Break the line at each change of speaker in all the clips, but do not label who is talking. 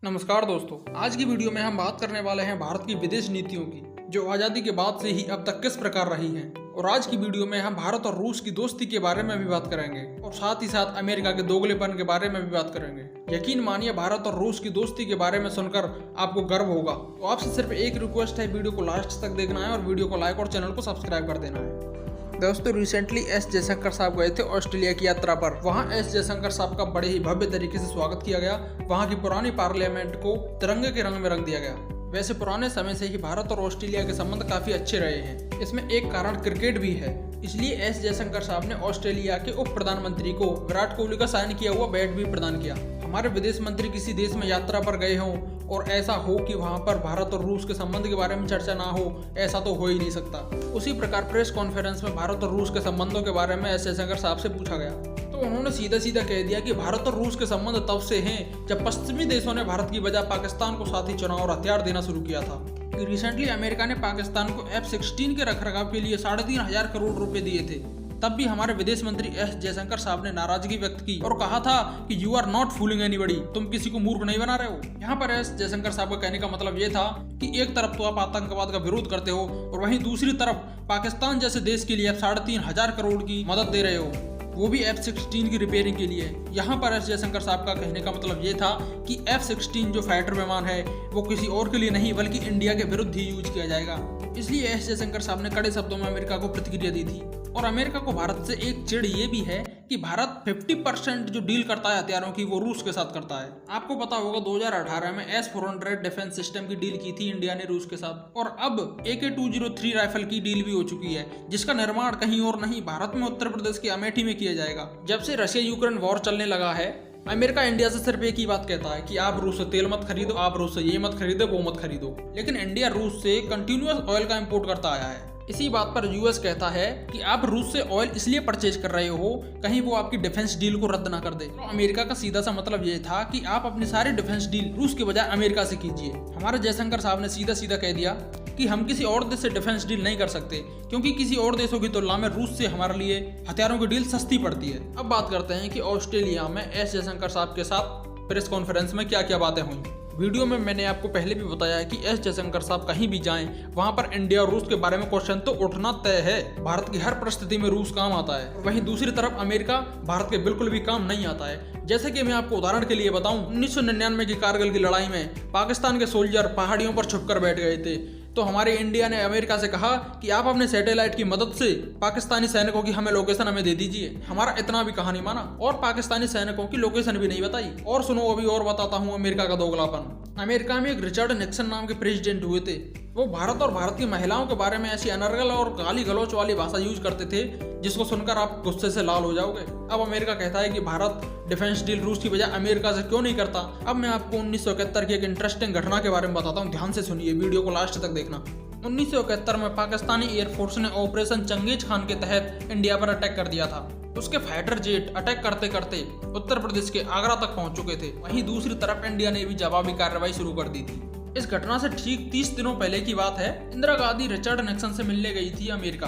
नमस्कार दोस्तों, आज की वीडियो में हम बात करने वाले हैं भारत की विदेश नीतियों की, जो आज़ादी के बाद से ही अब तक किस प्रकार रही हैं। और आज की वीडियो में हम भारत और रूस की दोस्ती के बारे में भी बात करेंगे और साथ ही साथ अमेरिका के दोगलेपन के बारे में भी बात करेंगे। यकीन मानिए, भारत और रूस की दोस्ती के बारे में सुनकर आपको गर्व होगा। तो आपसे सिर्फ एक रिक्वेस्ट है, वीडियो को लास्ट तक देखना है और वीडियो को लाइक और चैनल को सब्सक्राइब कर देना है। दोस्तों, रिसेंटली एस जयशंकर साहब गए थे ऑस्ट्रेलिया की यात्रा पर। वहां एस जयशंकर साहब का बड़े ही भव्य तरीके से स्वागत किया गया। वहां की पुरानी पार्लियामेंट को तिरंगे के रंग में रंग दिया गया। वैसे पुराने समय से ही भारत और ऑस्ट्रेलिया के संबंध काफी अच्छे रहे हैं। इसमें एक कारण क्रिकेट भी है। इसलिए एस जयशंकर साहब ने ऑस्ट्रेलिया के उप प्रधानमंत्री को विराट कोहली का साइन किया हुआ बैट भी प्रदान किया। हमारे विदेश मंत्री किसी देश में यात्रा पर गए हों और ऐसा हो कि वहां पर भारत और रूस के संबंध के बारे में चर्चा ना हो, ऐसा तो हो ही नहीं सकता। उसी प्रकार प्रेस कॉन्फ्रेंस में भारत और रूस के संबंधों के बारे में एस जयशंकर साहब से पूछा गया, तो उन्होंने सीधा सीधा कह दिया कि भारत और रूस के संबंध तब से हैं जब पश्चिमी देशों ने भारत की बजाय पाकिस्तान को साथी चुनाव और हथियार देना शुरू किया था। रिसेंटली अमेरिका ने पाकिस्तान को F-16 के रखरखाव के लिए 3.5 करोड़ रुपए दिए थे। तब भी हमारे विदेश मंत्री एस जयशंकर साहब ने नाराजगी व्यक्त की और कहा था कि you are not fooling anybody, तुम किसी को मूर्ख नहीं बना रहे हो। यहाँ पर एस जयशंकर साहब का कहने का मतलब ये था कि एक तरफ तो आप आतंकवाद का विरोध करते हो और वहीं दूसरी तरफ पाकिस्तान जैसे देश के लिए आप 3.5 करोड़ की मदद दे रहे हो, वो भी F-16 की रिपेयरिंग के लिए। यहाँ पर एस जयशंकर साहब का कहने का मतलब ये था कि F-16 जो फाइटर विमान है वो किसी और के लिए नहीं बल्कि इंडिया के विरुद्ध ही यूज किया जाएगा। इसलिए एस जयशंकर साहब ने कड़े शब्दों में अमेरिका को प्रतिक्रिया दी थी। और अमेरिका को भारत से एक चिढ़ ये भी है कि भारत 50% जो डील करता है हथियारों की, वो रूस के साथ करता है। आपको पता होगा 2018 में S-400 डिफेंस सिस्टम की डील की थी इंडिया ने रूस के साथ, और अब AK-203 राइफल की डील भी हो चुकी है, जिसका निर्माण कहीं और नहीं भारत में उत्तर प्रदेश के अमेठी में किया जाएगा। जब से रशिया यूक्रेन वॉर चलने लगा है, अमेरिका इंडिया से सिर्फ एक ही बात कहता है कि आप रूस से तेल मत खरीदो, आप रूस से ये मत खरीदो, वो मत खरीदो। लेकिन इंडिया रूस से कंटिन्यूअस ऑयल का इंपोर्ट करता आया है। इसी बात पर यूएस कहता है कि आप रूस से ऑयल इसलिए परचेज कर रहे हो कहीं वो आपकी डिफेंस डील को रद्द ना कर दे। तो अमेरिका का सीधा सा मतलब ये था कि आप अपनी सारी डिफेंस डील रूस के बजाय अमेरिका से कीजिए। हमारे जयशंकर साहब ने सीधा सीधा कह दिया कि हम किसी और देश से डिफेंस डील नहीं कर सकते, क्योंकि किसी और देशों की तुलना में रूस से हमारे लिए हथियारों की डील सस्ती पड़ती है। अब बात करते हैं कि ऑस्ट्रेलिया में एस जयशंकर साहब के साथ प्रेस कॉन्फ्रेंस में क्या क्या बातें हुई। वीडियो में मैंने आपको पहले भी बताया है कि एस जयशंकर साहब कहीं भी जाएं, वहां पर इंडिया और रूस के बारे में क्वेश्चन तो उठना तय है। भारत की हर परिस्थिति में रूस काम आता है, वहीं दूसरी तरफ अमेरिका भारत के बिल्कुल भी काम नहीं आता है। जैसे कि मैं आपको उदाहरण के लिए बताऊं, 1999 की कारगिल की लड़ाई में पाकिस्तान के सोल्जर पहाड़ियों पर छुपकर बैठ गए थे, तो हमारे इंडिया ने अमेरिका से कहा कि आप अपने सैटेलाइट की मदद से पाकिस्तानी सैनिकों की हमें लोकेशन हमें दे दीजिए। हमारा इतना भी कहा नहीं माना और पाकिस्तानी सैनिकों की लोकेशन भी नहीं बताई। और सुनो, अभी और बताता हूँ अमेरिका का दोगलापन। अमेरिका में एक रिचर्ड निक्सन नाम के प्रेसिडेंट हुए थे। वो भारत और भारत की महिलाओं के बारे में ऐसी अनर्गल और गाली गलौच वाली भाषा यूज करते थे जिसको सुनकर आप गुस्से से लाल हो जाओगे। अब अमेरिका कहता है कि भारत डिफेंस डील रूस की बजाय अमेरिका से क्यों नहीं करता। अब मैं आपको 1971 की एक इंटरेस्टिंग घटना के बारे में बताता हूँ, ध्यान से सुनिए, वीडियो को लास्ट तक देखना। 1971 में पाकिस्तानी एयरफोर्स ने ऑपरेशन चंगेज खान के तहत इंडिया पर अटैक कर दिया था। उसके फाइटर जेट अटैक करते करते उत्तर प्रदेश के आगरा तक पहुंच चुके थे। वहीं दूसरी तरफ इंडिया ने भी जवाबी कार्रवाई शुरू कर दी थी। इस घटना से ठीक 30 दिनों पहले की बात है। इंदिरा गांधी रिचर्ड निक्सन से मिलने गई थी अमेरिका।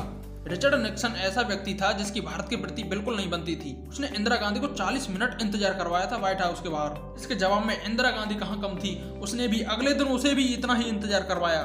रिचर्ड निक्सन ऐसा व्यक्ति था जिसकी भारत के प्रति बिल्कुल नहीं बनती थी। उसने इंदिरा गांधी को 40 मिनट इंतजार करवाया था व्हाइट हाउस के बाहर। इसके जवाब में इंदिरा गांधी कहाँ कम थी, उसने भी अगले दिन उसे भी इतना ही इंतजार करवाया।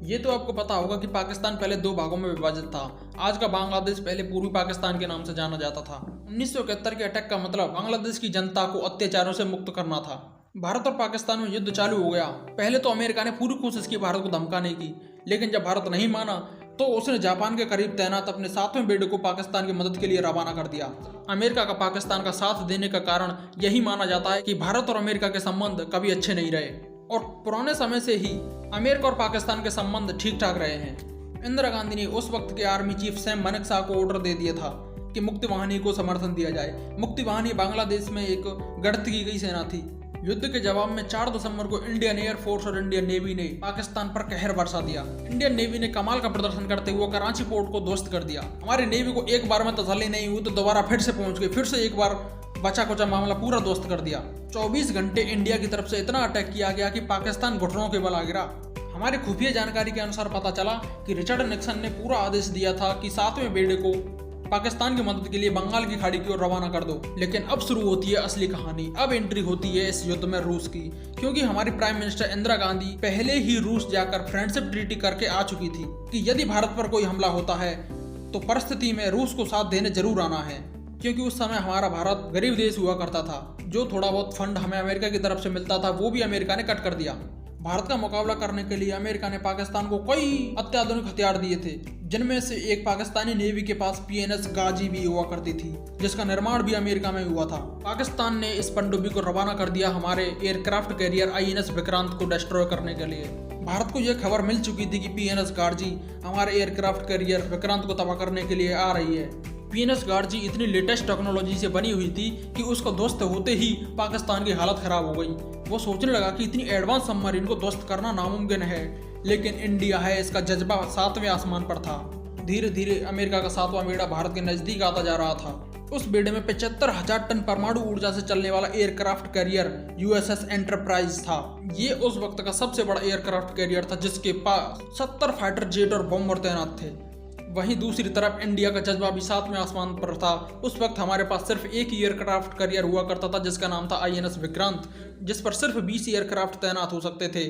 ये तो आपको पता होगा कि पाकिस्तान पहले 2 भागों में विभाजित था। आज का बांग्लादेश पहले पूर्वी पाकिस्तान के नाम से जाना जाता था। 1971 के अटैक का मतलब बांग्लादेश की जनता को अत्याचारों से मुक्त करना था। भारत और पाकिस्तान में युद्ध चालू हो गया। पहले तो अमेरिका ने पूरी कोशिश की भारत को धमकाने की, लेकिन जब भारत नहीं माना तो उसने जापान के करीब तैनात अपने 7वें बेड़े को पाकिस्तान की मदद के लिए रवाना कर दिया। अमेरिका का पाकिस्तान का साथ देने का कारण यही माना जाता है कि भारत और अमेरिका के संबंध कभी अच्छे नहीं रहे और पुराने समय से ही अमेरिका और पाकिस्तान के संबंध ठीक ठाक रहे हैं। इंदिरा गांधी ने उस वक्त के आर्मी चीफ सैम मनकशाह को ऑर्डर दे दिया था कि मुक्ति वाहिनी को समर्थन दिया जाए। मुक्ति वाहिनी बांग्लादेश में एक गढ़ की गई सेना थी। युद्ध के जवाब में 4 दिसंबर को इंडियन एयरफोर्स और इंडियन नेवी ने पाकिस्तान पर कहर बरसा दिया। इंडियन नेवी ने कमाल का प्रदर्शन करते हुए कराची पोर्ट को ध्वस्त कर दिया। हमारी नेवी को एक बार में तसल्ली नहीं हुई तो दोबारा फिर से पहुंच गए, फिर से एक बार बचा कुचा मामला पूरा ध्वस्त कर दिया। 24 घंटे इंडिया की तरफ से इतना अटैक किया गया कि पाकिस्तान घुटनों के बल आ गिरा। हमारी खुफिया जानकारी के अनुसार पता चला कि रिचर्ड निक्सन ने पूरा आदेश दिया था कि 7वें बेड़े को पाकिस्तान की मदद के लिए बंगाल की खाड़ी की ओर रवाना कर दो। लेकिन अब शुरू होती है असली कहानी। अब एंट्री होती है इस युद्ध में रूस की, क्योंकि हमारी प्राइम मिनिस्टर इंदिरा गांधी पहले ही रूस जाकर फ्रेंडशिप ट्रीटी करके आ चुकी थी कि यदि भारत पर कोई हमला होता है तो परिस्थिति में रूस को साथ देने जरूर आना है। क्योंकि उस समय हमारा भारत गरीब देश हुआ करता था, जो थोड़ा बहुत फंड हमें अमेरिका की तरफ से मिलता था वो भी अमेरिका ने कट कर दिया। भारत का मुकाबला करने के लिए अमेरिका ने पाकिस्तान को कई अत्याधुनिक हथियार दिए थे, जिनमें से एक पाकिस्तानी नेवी के पास PNS गाजी भी हुआ करती थी, जिसका निर्माण भी अमेरिका में हुआ था। पाकिस्तान ने इस पनडुब्बी को रवाना कर दिया हमारे एयरक्राफ्ट कैरियर INS विक्रांत को डिस्ट्रॉय करने के लिए। भारत को यह खबर मिल चुकी थी कि PNS गाजी हमारे एयरक्राफ्ट कैरियर विक्रांत को तबाह करने के लिए आ रही है। PNS गाजी इतनी लेटेस्ट टेक्नोलॉजी से बनी हुई थी कि उसको ध्वस्त होते ही पाकिस्तान की हालत खराब हो गई। वो सोचने लगा कि इतनी एडवांस सबमरीन को ध्वस्त करना नामुमकिन है, लेकिन इंडिया है, इसका जज्बा 7वें आसमान पर था। धीरे धीरे अमेरिका का 7वां बेड़ा भारत के नजदीक आता जा रहा था। उस बेड़े में 75,000 टन परमाणु ऊर्जा से चलने वाला एयरक्राफ्ट कैरियर USS एंटरप्राइज था। ये उस वक्त का सबसे बड़ा एयरक्राफ्ट कैरियर था, जिसके पास 70 फाइटर जेट और बॉम्बर तैनात थे। वहीं दूसरी तरफ इंडिया का जज्बा भी 7वें आसमान पर था। उस वक्त हमारे पास सिर्फ एक ही एयरक्राफ्ट कैरियर हुआ करता था, जिसका नाम था INS विक्रांत, जिस पर सिर्फ 20 एयरक्राफ्ट तैनात हो सकते थे।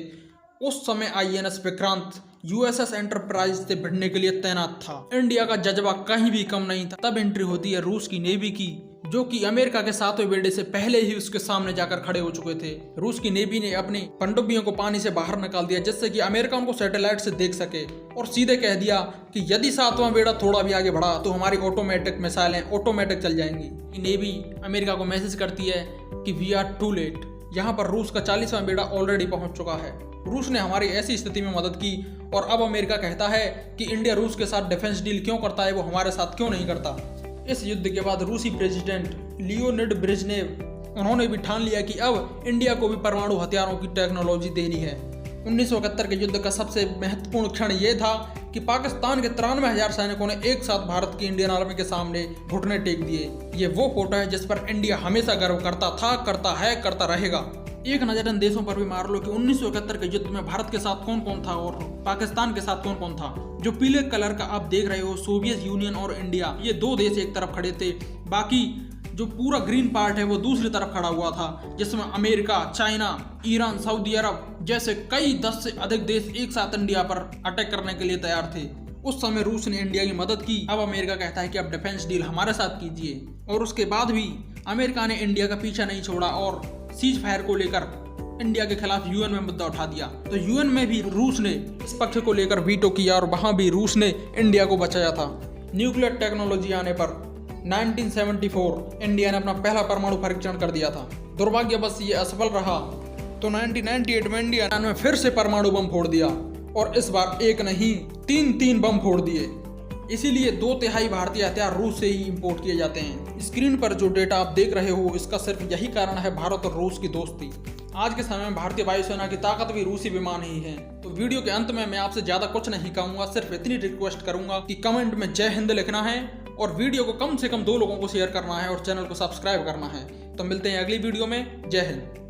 उस समय INS विक्रांत USS एंटरप्राइज से भिड़ने के लिए तैनात था। इंडिया का जज्बा कहीं भी कम नहीं था। तब एंट्री होती है रूस की नेवी की, जो कि अमेरिका के 7वें बेड़े से पहले ही उसके सामने जाकर खड़े हो चुके थे। रूस की नेवी ने अपनी पनडुब्बियों को पानी से बाहर निकाल दिया, जिससे कि अमेरिका उनको सैटेलाइट से देख सके, और सीधे कह दिया कि यदि 7वां बेड़ा थोड़ा भी आगे बढ़ा तो हमारी ऑटोमेटिक मिसाइलें ऑटोमेटिक चल जाएंगी। नेवी अमेरिका को मैसेज करती है कि वी आर टू लेट। यहाँ पर रूस का 40वां बेड़ा ऑलरेडी पहुंच चुका है। रूस ने हमारी ऐसी स्थिति में मदद की, और अब अमेरिका कहता है कि इंडिया रूस के साथ डिफेंस डील क्यों करता है, वो हमारे साथ क्यों नहीं करता। इस युद्ध के बाद रूसी प्रेसिडेंट लियोनिड ब्रेजनेव उन्होंने भी ठान लिया कि अब इंडिया को भी परमाणु हथियारों की टेक्नोलॉजी देनी है। 1971 के युद्ध का सबसे महत्वपूर्ण क्षण ये था कि पाकिस्तान के 93,000 सैनिकों ने एक साथ भारत की इंडियन आर्मी के सामने घुटने टेक दिए। ये वो फोटो है जिस पर इंडिया हमेशा गर्व करता था, करता है, करता रहेगा। एक नजर इन देशों पर भी मार लो कि 1971 के युद्ध में भारत के साथ कौन कौन था और पाकिस्तान के साथ कौन कौन था। जो पीले कलर का आप देख रहे हो, सोवियत यूनियन और इंडिया, ये 2 देश एक तरफ खड़े थे। बाकी जो पूरा ग्रीन पार्ट है वो दूसरी तरफ खड़ा हुआ था, जिसमें अमेरिका, चाइना, ईरान, सऊदी अरब जैसे कई 10 से अधिक देश एक साथ इंडिया पर अटैक करने के लिए तैयार थे। उस समय रूस ने इंडिया की मदद की। अब अमेरिका कहता है कि अब डिफेंस डील हमारे साथ कीजिए, और उसके बाद भी अमेरिका ने इंडिया का पीछा नहीं छोड़ा और सीज फायर को लेकर इंडिया के खिलाफ UN में मुद्दा उठा दिया। तो UN में भी रूस ने इस पक्ष को लेकर वीटो किया, और वहां भी रूस ने इंडिया को बचाया था। न्यूक्लियर टेक्नोलॉजी आने पर 1974 इंडिया ने अपना पहला परमाणु परीक्षण कर दिया था। दुर्भाग्यवश ये असफल रहा, तो 1998 में इंडिया ने फिर से परमाणु बम फोड़ दिया, और इस बार एक नहीं 3 बम फोड़ दिए। इसीलिए 2/3 भारतीय हथियार रूस से ही इंपोर्ट किए जाते हैं। स्क्रीन पर जो डेटा आप देख रहे हो, इसका सिर्फ यही कारण है भारत और रूस की दोस्ती। आज के समय में भारतीय वायुसेना की ताकत भी रूसी विमान ही है। तो वीडियो के अंत में मैं आपसे ज्यादा कुछ नहीं कहूंगा, सिर्फ इतनी रिक्वेस्ट करूंगा कि कमेंट में जय हिंद लिखना है, और वीडियो को कम से कम 2 लोगों को शेयर करना है, और चैनल को सब्सक्राइब करना है। तो मिलते हैं अगली वीडियो में। जय हिंद।